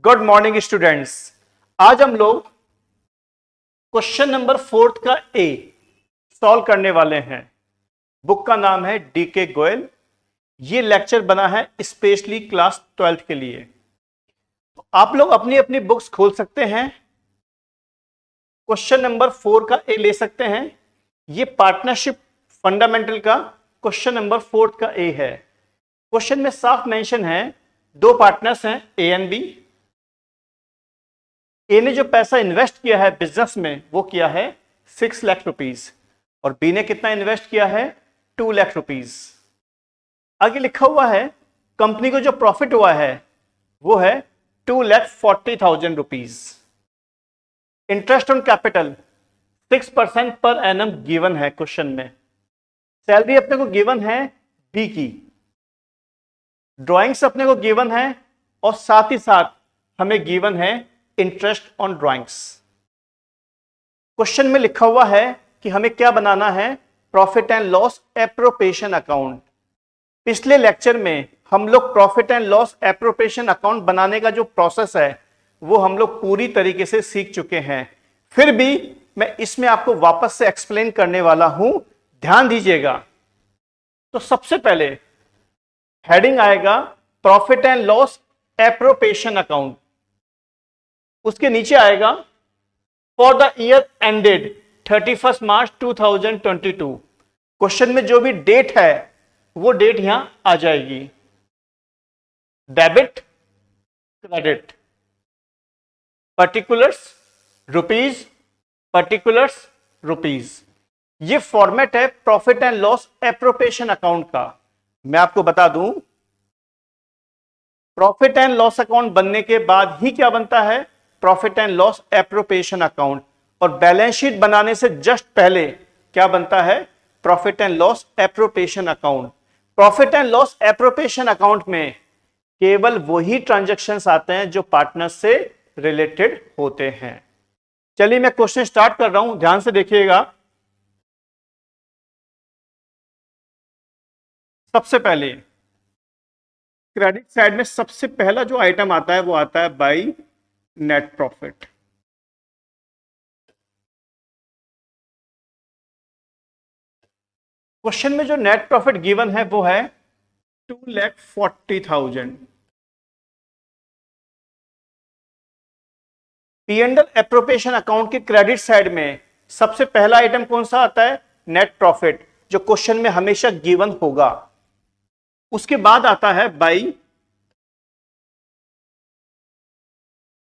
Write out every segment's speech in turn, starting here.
Good morning students. आज हम लोग क्वेश्चन नंबर 4 का ए सॉल्व करने वाले हैं। बुक का नाम है डीके गोयल। ये लेक्चर बना है स्पेशली क्लास 12th के लिए। तो आप लोग अपनी अपनी बुक्स खोल सकते हैं, क्वेश्चन नंबर 4 का ए ले सकते हैं। ये पार्टनरशिप फंडामेंटल का क्वेश्चन नंबर 4 का ए है। क्वेश्चन में साफ मेंशन है दो पार्टनर्स हैं ए एंड बी। ए ने जो पैसा इन्वेस्ट किया है बिजनेस में वो किया है 6 लाख रुपीज और बी ने कितना इन्वेस्ट किया है 2 लाख रुपीज। आगे लिखा हुआ है कंपनी को जो प्रॉफिट हुआ है वो है 2,40,000 rupees. Interest on capital 6% per annum given है क्वेश्चन में। सैलरी अपने को गिवन है बी की, ड्राइंग्स अपने को गिवन है और साथ ही साथ हमें गिवन है इंटरेस्ट ऑन ड्राइंग्स। क्वेश्चन में लिखा हुआ है कि हमें क्या बनाना है, profit and loss appropriation account. पिछले लेक्चर में हम लोग profit and loss appropriation account बनाने का जो प्रोसेस है वो हम लोग पूरी तरीके से सीख चुके हैं। फिर भी मैं इसमें आपको वापस से एक्सप्लेन करने वाला हूं, ध्यान दीजिएगा। तो सबसे पहले हेडिंग आएगा profit and loss appropriation account. उसके नीचे आएगा for the year ended 31 March 2022। Question में जो भी डेट है वो डेट यहां आ जाएगी। Debit, credit, particulars, rupees, particulars, rupees. ये फॉर्मेट है profit and loss appropriation account का। मैं आपको बता दूं प्रॉफिट एंड लॉस अकाउंट बनने के बाद ही क्या बनता है, profit and loss appropriation account. और बैलेंस शीट बनाने से जस्ट पहले क्या बनता है, profit and loss appropriation account. Profit and loss appropriation account में केवल वही ट्रांजैक्शंस आते हैं जो पार्टनर से रिलेटेड होते हैं। चलिए मैं क्वेश्चन स्टार्ट कर रहा हूं, ध्यान से देखिएगा। सबसे पहले क्रेडिट साइड में सबसे पहला जो आइटम आता है वो आता है बाई नेट प्रॉफिट। क्वेश्चन में जो नेट प्रॉफिट गिवन है वो है 2,40,000। पी&एल एप्रोप्रिएशन अकाउंट के क्रेडिट साइड में सबसे पहला आइटम कौन सा आता है, नेट प्रॉफिट, जो क्वेश्चन में हमेशा गिवन होगा। उसके बाद आता है बाई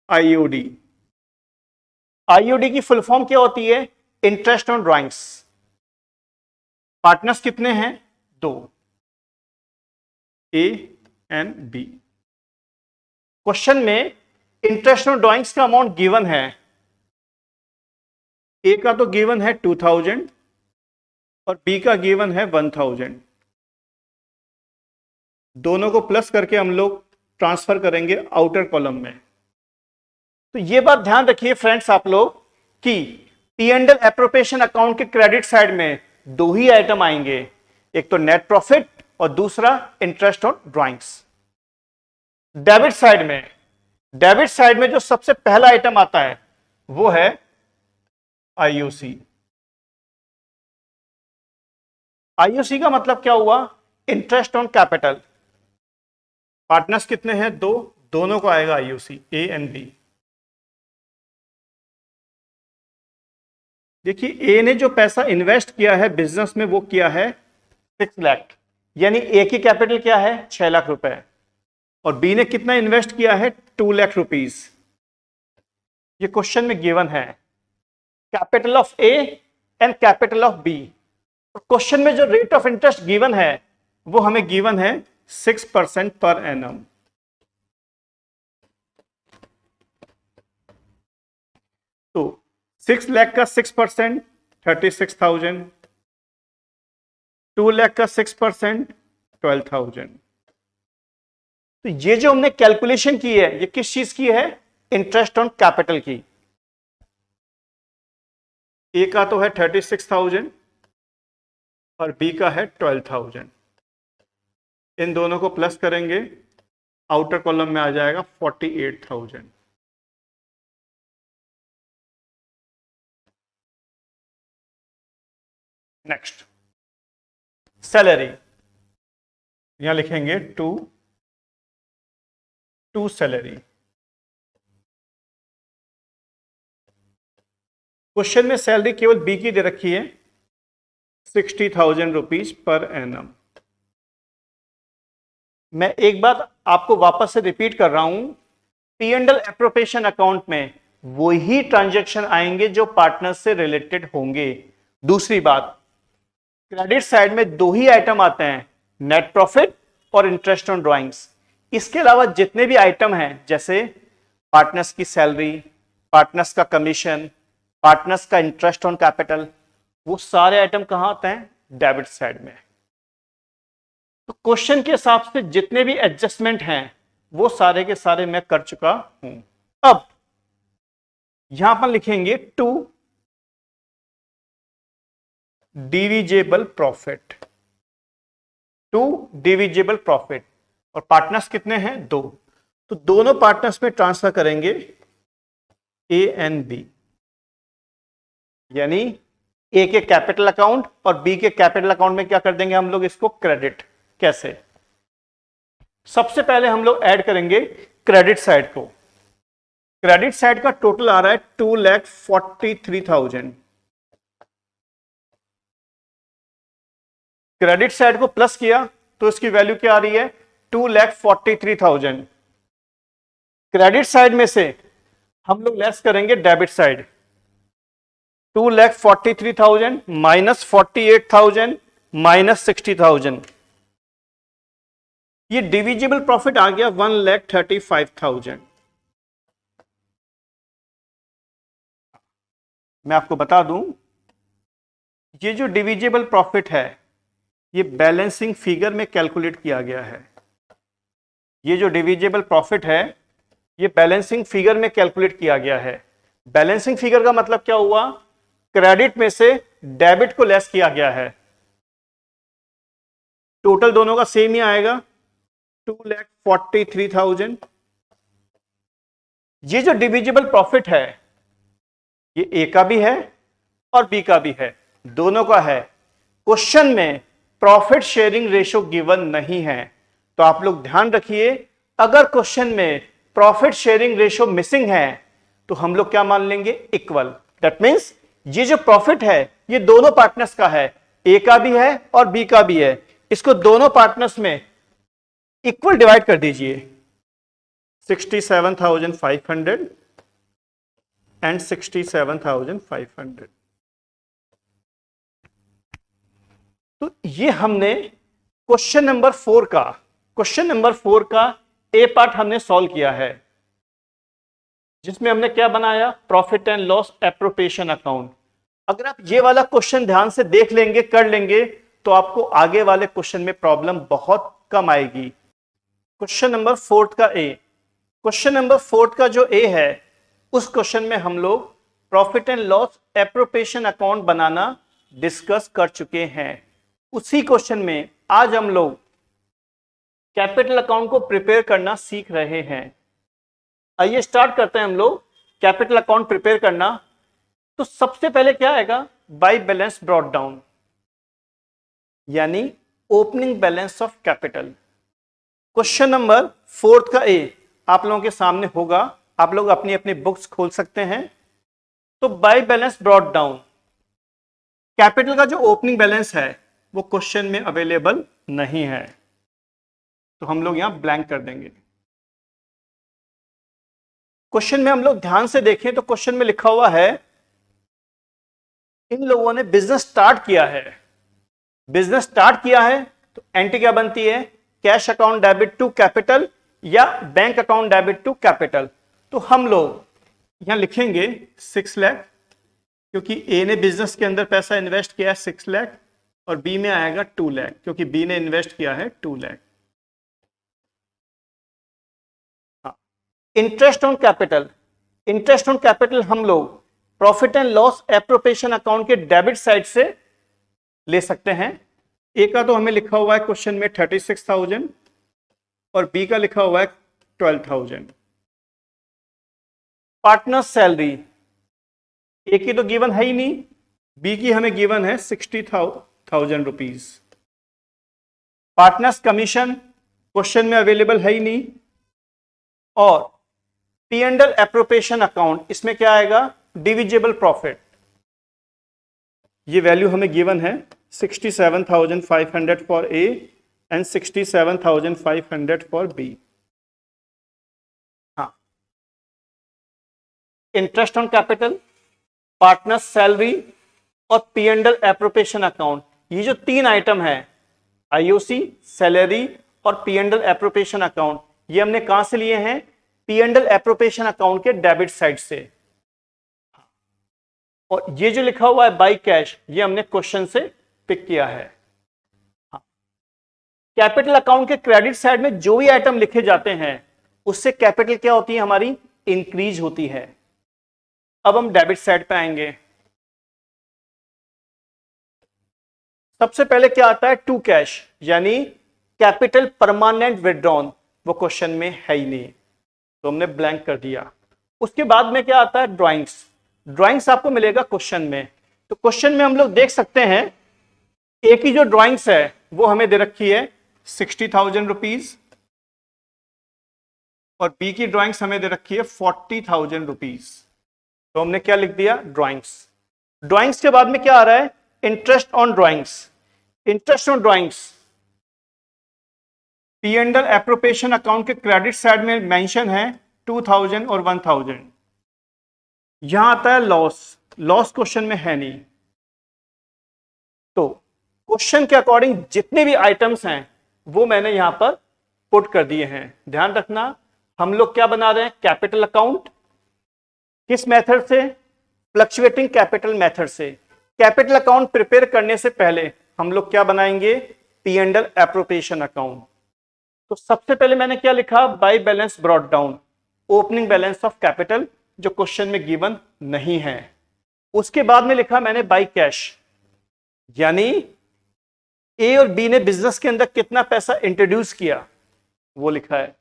आईओडी। आईओडी की फुल फॉर्म क्या होती है, इंटरेस्ट ऑन ड्राइंग्स। पार्टनर्स कितने हैं, दो, ए एंड बी। क्वेश्चन में इंटरेस्ट ऑन ड्राइंग्स का अमाउंट गिवन है। ए का तो गिवन है 2,000 और बी का गिवन है 1,000। दोनों को प्लस करके हम लोग ट्रांसफर करेंगे आउटर कॉलम में। तो ये बात ध्यान रखिए फ्रेंड्स आप लोग कि पी&एल एप्रोप्रिएशन अकाउंट के क्रेडिट साइड में दो ही आइटम आएंगे, एक तो नेट प्रॉफिट और दूसरा interest on drawings. Debit side में जो सबसे पहला आइटम आता है वो है आईओसी। आईओसी का मतलब क्या हुआ, इंटरेस्ट ऑन कैपिटल। पार्टनर्स कितने हैं, दो, दोनों को आएगा आईओसी, ए एंड बी। देखिए ए ने जो पैसा इन्वेस्ट किया है बिजनेस में वो किया है 6 लाख, यानी ए की कैपिटल क्या है 6 लाख रुपए, और बी ने कितना इन्वेस्ट किया है 2 लाख रुपीज। ये क्वेश्चन में गिवन है capital of A and capital of B. Question में जो रेट ऑफ इंटरेस्ट गिवन है वो हमें गिवन है 6% पर एनम। तो 6 लाख का 6% 36,000, 2 लाख का 6% 12,000। तो ये जो हमने कैलकुलेशन की है ये किस चीज की है, इंटरेस्ट ऑन कैपिटल की। ए का तो है 36,000 और बी का है 12,000। इन दोनों को प्लस करेंगे आउटर कॉलम में आ जाएगा 48,000। नेक्स्ट सैलरी, यहां लिखेंगे टू सैलरी। क्वेश्चन में सैलरी केवल बी की दे रखी है 60,000 रुपीज पर एनम। मैं एक बात आपको वापस से रिपीट कर रहा हूं, P and L appropriation account में वही ट्रांजैक्शन आएंगे जो पार्टनर से रिलेटेड होंगे। दूसरी बात, क्रेडिट साइड में दो ही आइटम आते हैं, नेट प्रॉफिट और इंटरेस्ट ऑन ड्राइंग्स। इसके अलावा जितने भी आइटम हैं, जैसे पार्टनर्स की सैलरी, पार्टनर्स का कमीशन, पार्टनर्स का इंटरेस्ट ऑन कैपिटल, वो सारे आइटम कहां आते हैं? डेबिट साइड में। तो क्वेश्चन के हिसाब से जितने भी एडजस्टमेंट हैं वो सारे के सारे मैं कर चुका हूं। अब यहां पर लिखेंगे to divisible profit, to divisible profit, और पार्टनर्स कितने हैं? दो। तो दोनों पार्टनर्स में ट्रांसफर करेंगे ए एंड बी, यानी ए के कैपिटल अकाउंट और बी के कैपिटल अकाउंट में क्या कर देंगे हम लोग? इसको क्रेडिट। कैसे? सबसे पहले हम लोग ऐड करेंगे क्रेडिट साइड को। क्रेडिट साइड का टोटल आ रहा है 2,43,000। क्रेडिट साइड को प्लस किया तो इसकी वैल्यू क्या आ रही है? 2,43,000। क्रेडिट साइड में से हम लोग लेस करेंगे डेबिट साइड। 2,43,000 माइनस 48,000 माइनस 60,000, ये डिविजिबल प्रॉफिट आ गया 1,35,000। मैं आपको बता दूं, ये जो डिविजिबल प्रॉफिट है ये बैलेंसिंग फिगर में कैलकुलेट किया गया है। ये जो डिविजिबल प्रॉफिट है ये बैलेंसिंग फिगर में कैलकुलेट किया गया है। बैलेंसिंग फिगर का मतलब क्या हुआ? क्रेडिट में से डेबिट को लेस किया गया है। टोटल दोनों का सेम ही आएगा 2,43,000। ये जो डिविजिबल प्रॉफिट है ये ए का भी है और बी का भी है, दोनों का है। क्वेश्चन में प्रॉफिट शेयरिंग रेशो गिवन नहीं है, तो आप लोग ध्यान रखिए, अगर क्वेश्चन में प्रॉफिट शेयरिंग रेशो मिसिंग है तो हम लोग क्या मान लेंगे? इक्वल। दैट मींस ये जो प्रॉफिट है ये दोनों पार्टनर्स का है, ए का भी है और बी का भी है। इसको दोनों पार्टनर्स में इक्वल डिवाइड कर दीजिए, 67,500 एंड 67,500। तो ये हमने क्वेश्चन नंबर 4 का ए पार्ट हमने सॉल्व किया है, जिसमें हमने क्या बनाया? Profit and loss appropriation account. अगर आप ये वाला क्वेश्चन ध्यान से देख लेंगे, कर लेंगे, तो आपको आगे वाले क्वेश्चन में प्रॉब्लम बहुत कम आएगी। क्वेश्चन नंबर 4 का ए, क्वेश्चन नंबर 4 का जो ए है उस क्वेश्चन में हम लोग profit and loss appropriation account banana discuss कर चुके हैं। उसी क्वेश्चन में आज हम लोग कैपिटल अकाउंट को प्रिपेयर करना सीख रहे हैं। आइए स्टार्ट करते हैं हम लोग कैपिटल अकाउंट प्रिपेयर करना। तो सबसे पहले क्या आएगा? बाय बैलेंस ब्रॉट डाउन, यानी opening balance of capital. Question number 4 का ए आप लोगों के सामने होगा, आप लोग अपनी अपनी बुक्स खोल सकते हैं। तो by balance brought down, capital का जो ओपनिंग बैलेंस है वो क्वेश्चन में अवेलेबल नहीं है, तो हम लोग यहां ब्लैंक कर देंगे। क्वेश्चन में हम लोग ध्यान से देखें तो क्वेश्चन में लिखा हुआ है इन लोगों ने बिजनेस स्टार्ट किया है। बिजनेस स्टार्ट किया है तो एंट्री क्या बनती है? Cash account debit to capital या bank account debit to capital. तो हम लोग यहां लिखेंगे 6 लाख, क्योंकि ए ने बिजनेस के अंदर पैसा इन्वेस्ट किया है 6 लाख, और बी में आएगा 2 लाख, क्योंकि बी ने इन्वेस्ट किया है 2 lakh. Interest on capital, interest on capital हम लोग profit and loss appropriation account के डेबिट साइड से ले सकते हैं। ए का तो हमें लिखा हुआ है क्वेश्चन में 36,000 और बी का लिखा हुआ है 12,000। पार्टनर सैलरी, ए की तो गिवन है ही नहीं, बी की हमें गिवन है 60,000 रुपीज। पार्टनर्स कमीशन क्वेश्चन में अवेलेबल है ही नहीं, और P and L appropriation account, इसमें क्या आएगा, डिविजिबल प्रॉफिट। ये वैल्यू हमें गिवन है 67,500 for A and 67,500 for B. हाँ, interest on capital, partner salary और P and L appropriation account, ये जो तीन आइटम है, आईओसी, सैलरी और P and L appropriation account, ये हमने कहां से लिए हैं, P and L appropriation account के डेबिट साइड से। और ये जो लिखा हुआ है बाई कैश, ये हमने क्वेश्चन से पिक किया है। कैपिटल अकाउंट के क्रेडिट साइड में जो भी आइटम लिखे जाते हैं उससे कैपिटल क्या होती है हमारी, इंक्रीज होती है। अब हम डेबिट साइड पे आएंगे। सबसे पहले क्या आता है, टू कैश, यानी कैपिटल परमानेंट विड्रॉन, वो क्वेश्चन में है ही नहीं तो हमने ब्लैंक कर दिया। उसके बाद में क्या आता है, ड्राइंग्स। ड्राइंग्स आपको मिलेगा क्वेश्चन में, तो क्वेश्चन में हम लोग देख सकते हैं ए की जो ड्राइंग्स है वो हमें दे रखी है 60,000 रुपीज, और बी की ड्राइंग्स हमें दे रखी है 40,000 रुपीज। तो हमने क्या लिख दिया, ड्राइंग्स। ड्राइंग्स के बाद में क्या आ रहा है, interest on drawings. Interest on drawings P and L appropriation account के क्रेडिट साइड में मेंशन है 2,000 और 1,000। यहां आता है लॉस, लॉस क्वेश्चन में है नहीं, तो क्वेश्चन के अकॉर्डिंग जितने भी आइटम्स हैं वो मैंने यहां पर पुट कर दिए हैं। ध्यान रखना, हम लोग क्या बना रहे हैं, कैपिटल अकाउंट। किस मेथड से, फ्लक्चुएटिंग कैपिटल मेथड से। कैपिटल अकाउंट प्रिपेयर करने से पहले हम लोग क्या बनाएंगे, P and L appropriation account. तो सबसे पहले मैंने क्या लिखा, by balance brought down, opening balance of capital, जो क्वेश्चन में गिवन नहीं है। उसके बाद में लिखा मैंने बाय कैश, यानी ए और बी ने बिजनेस के अंदर कितना पैसा इंट्रोड्यूस किया वो लिखा है।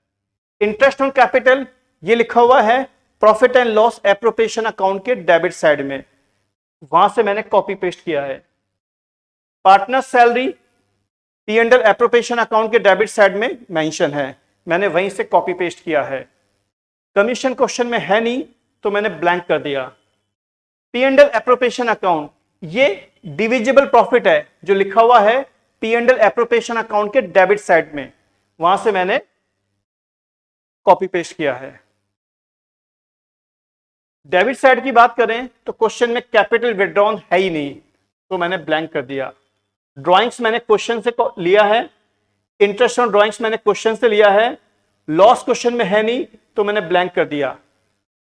इंटरेस्ट ऑन कैपिटल ये लिखा हुआ है profit and loss appropriation account के डेबिट साइड में, वहां से मैंने कॉपी पेस्ट किया है। Partner salary P and L appropriation account के डेबिट साइड में मेंशन है, मैंने वहीं से कॉपी पेस्ट किया है। कमीशन क्वेश्चन में है नहीं तो मैंने ब्लैंक कर दिया। P and L appropriation account ये डिविजिबल प्रॉफिट है जो लिखा हुआ है P and L appropriation account के डेबिट साइड में, वहां से मैंने कॉपी पेस्ट किया है। डेबिट साइड की बात करें तो क्वेश्चन में कैपिटल विड्रॉन है ही नहीं तो मैंने ब्लैंक कर दिया। ड्राइंग्स मैंने क्वेश्चन से लिया है, इंटरेस्ट ऑन ड्राइंग्स मैंने क्वेश्चन से लिया है, लॉस क्वेश्चन में है नहीं तो मैंने ब्लैंक कर दिया।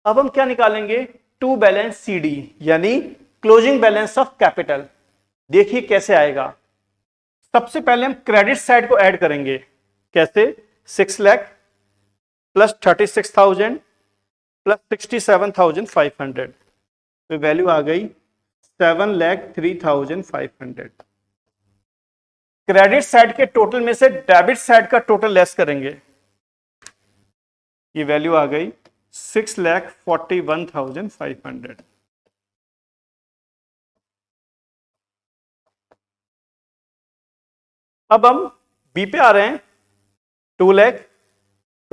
अब हम क्या निकालेंगे, टू बैलेंस सीडी, यानी क्लोजिंग बैलेंस ऑफ कैपिटल। देखिए कैसे आएगा। सबसे पहले हम क्रेडिट साइड को ऐड करेंगे, कैसे, 6 लाख प्लस 36,000 प्लस 67,500, तो वैल्यू आ गई 7,03,500। क्रेडिट साइड के टोटल में से डेबिट साइड का टोटल लेस करेंगे, ये वैल्यू आ गई 6,41,500। अब हम बी पे आ रहे हैं, 2 लाख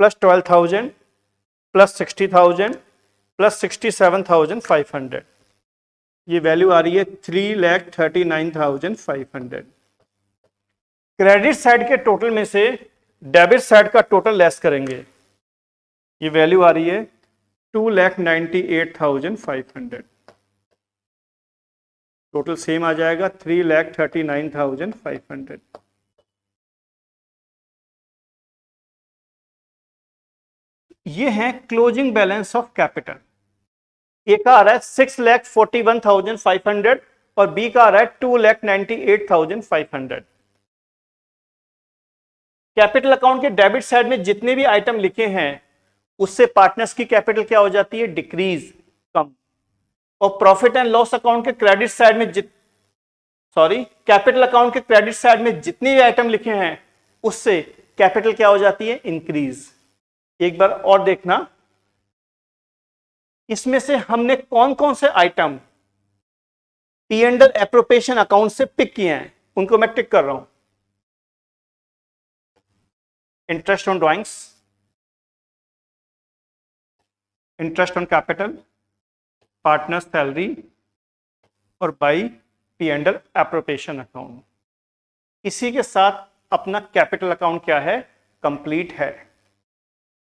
प्लस 12,000 प्लस 60,000 प्लस 67,500, ये वैल्यू आ रही है 3,39,500। क्रेडिट साइड के टोटल में से डेबिट साइड का टोटल लेस करेंगे, ये वैल्यू आ रही है 2,98,500। टोटल सेम आ जाएगा 3,39,500। ये है क्लोजिंग बैलेंस ऑफ कैपिटल। ए का आ रहा है 6,41,500 और बी का आ रहा है 2,98,500। कैपिटल अकाउंट के डेबिट साइड में जितने भी आइटम लिखे हैं उससे पार्टनर्स की कैपिटल क्या हो जाती है, डिक्रीज, कम। और प्रॉफिट एंड लॉस अकाउंट के क्रेडिट साइड में कैपिटल अकाउंट के क्रेडिट साइड में जितने भी आइटम लिखे हैं उससे कैपिटल क्या हो जाती है, इंक्रीज। एक बार और देखना, इसमें से हमने कौन कौन से item P under appropriation account से पिक किए हैं, उनको मैं टिक कर रहा हूं। Interest on drawings, interest on capital, partner salary और by P under appropriation account. इसी के साथ अपना कैपिटल अकाउंट क्या है, कंप्लीट है।